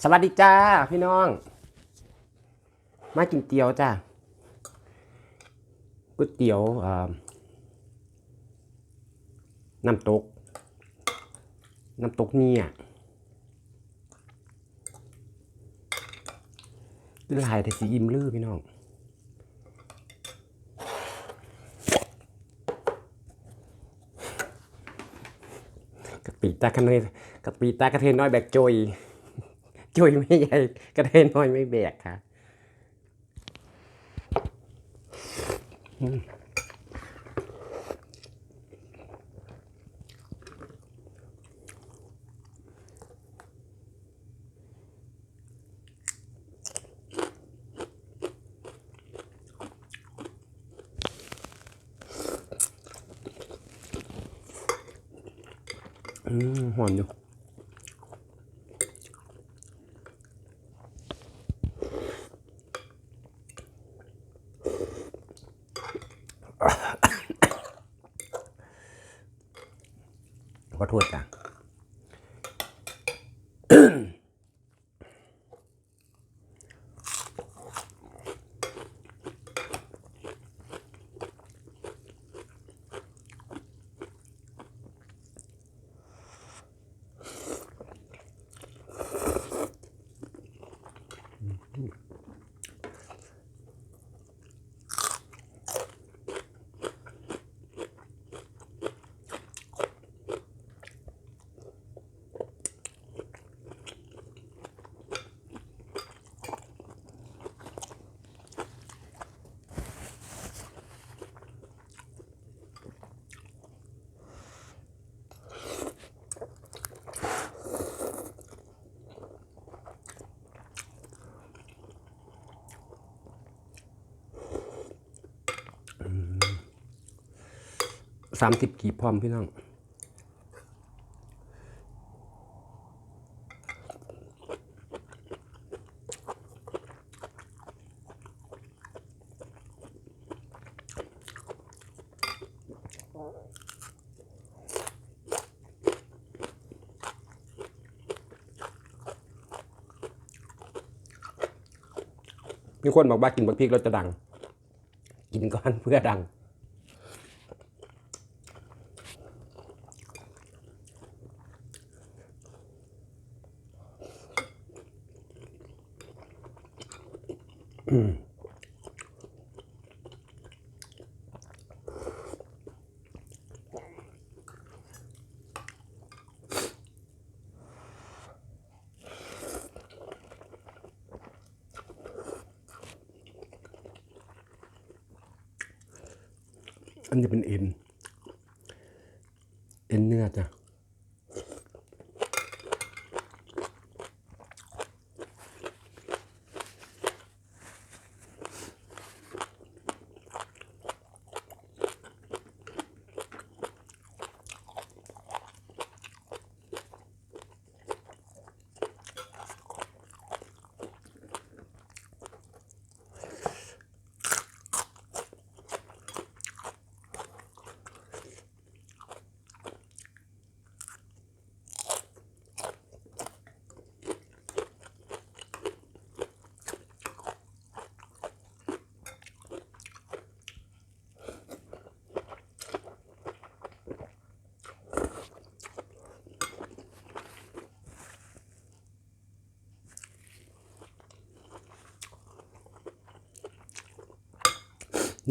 สวัสดีจ้าพี่น้องมากินเตี๋ยวจ้าก๋วยเตี๋ยวน้ำตกเนี่ยลายแต่สีอิ่มลือพี่น้องกะปิตากระเทยน้อยแบกโจยไม่ใหญ่กระเทยน้อยไม่แบกค่ะหอมอยู่ขอโทษจ้ะ30 กีบพร้อมพี่น้องมีคนบอกว่ากินบักพริกเราจะดังกินก่อนเพื่อดังอันนี้เป็นเอ็นเนื้อจ้ะ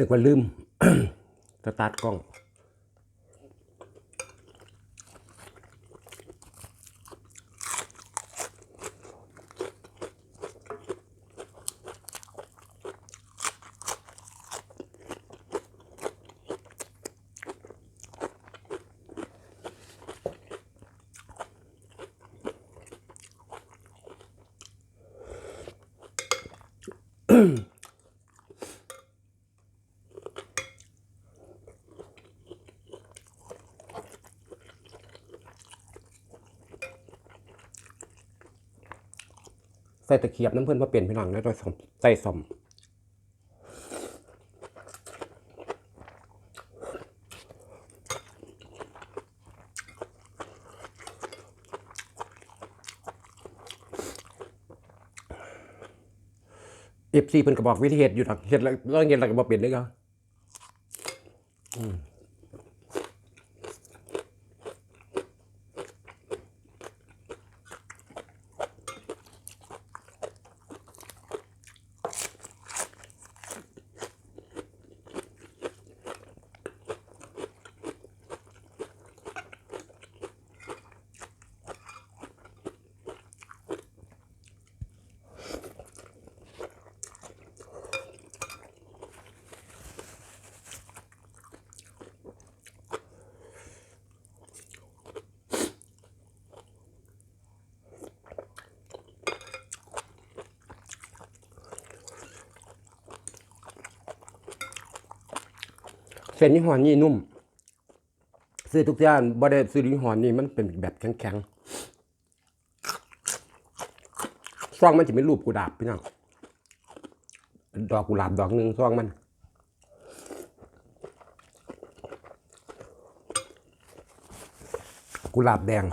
นึกว่าลืม สตาร์ทกล้องใส่ตะเกียบน้ำเพื่อนมาเปลี่ยนพี่น้องแล้วโดยใส่ซ่อม FC เพิ่นก็บอกวิธีเฮ็ดอยู่ดอกเฮ็ดแล้วเฮ็ดแล้วก็บ่เป็นเด้อเขาเส้นยี่ห้อนี้นุ่มซื้อทุกอย่างบ่ได้ซื้อยี่ห้อนี้มันเป็นแบบแข็งๆซองมันจะเป็นรูปกุหลาบพี่น้องดอกกุหลาบดอกนึงซองมันกุหลาบแดง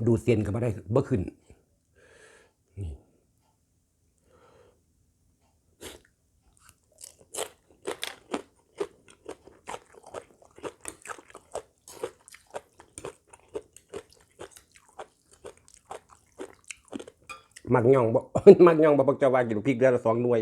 ดูเซียนก็บ่ได้บ่ขึ้นมักย่องบ่ มักย่องบ่ปักเจ้าว่ากินลูกพริกเดือนละ2 หน่วย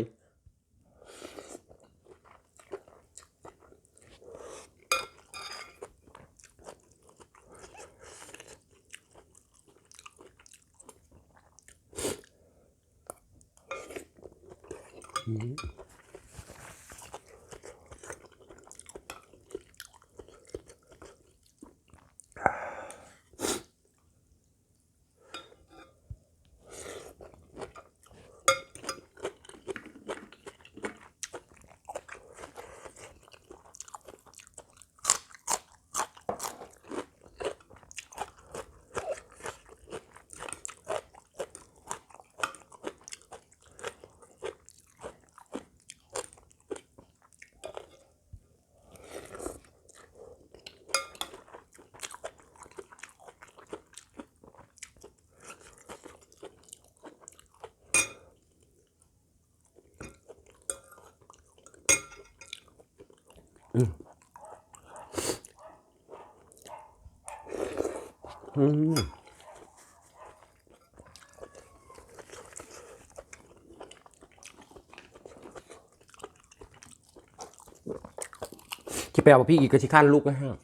ที่แปลว่าพี่อีกก็สิคันลูกนะฮะ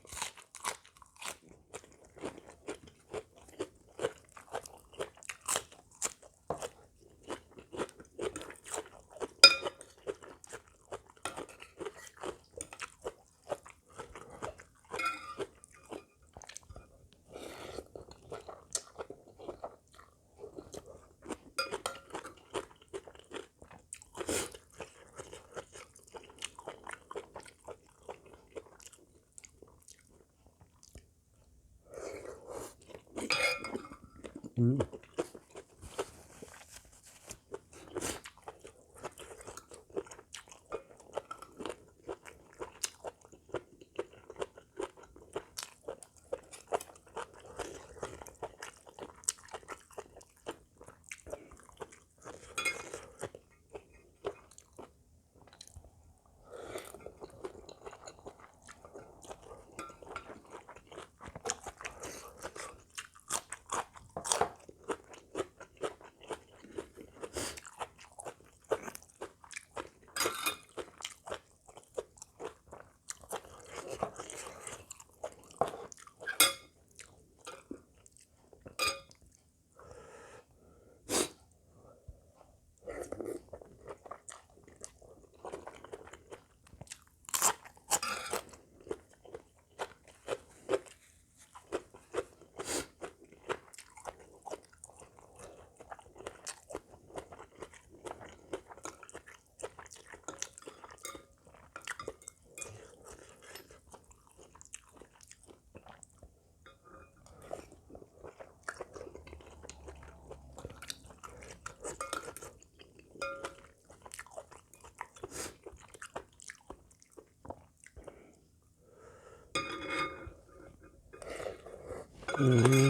อื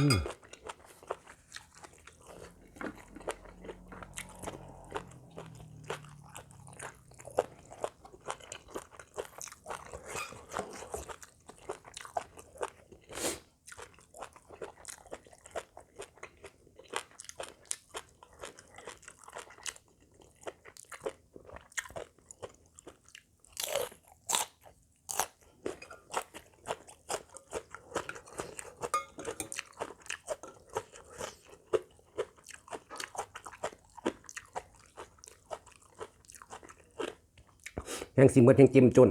มแห้งสิเมืดแห้งจิ้มจน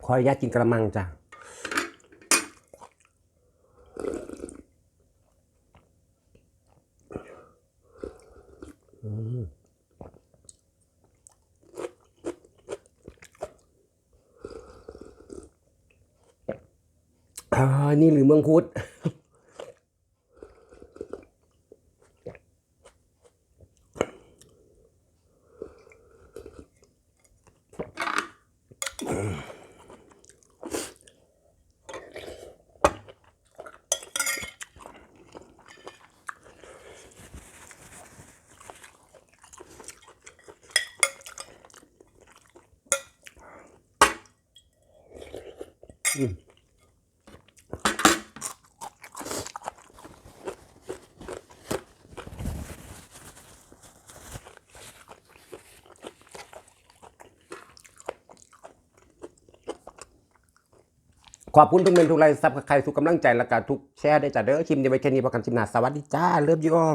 ขออนุญาตกินกระมังจ้ะนี่หรือเมืองพุทธขอบคุณทุกเมนทุกไลค์ซับใครทุกกำลังใจและการทุกแชร์ได้จ้ะเด้อชิมจะไว้แค่นี้พอกันชิมหน้าสวัสดีจ้าเลิฟยูออ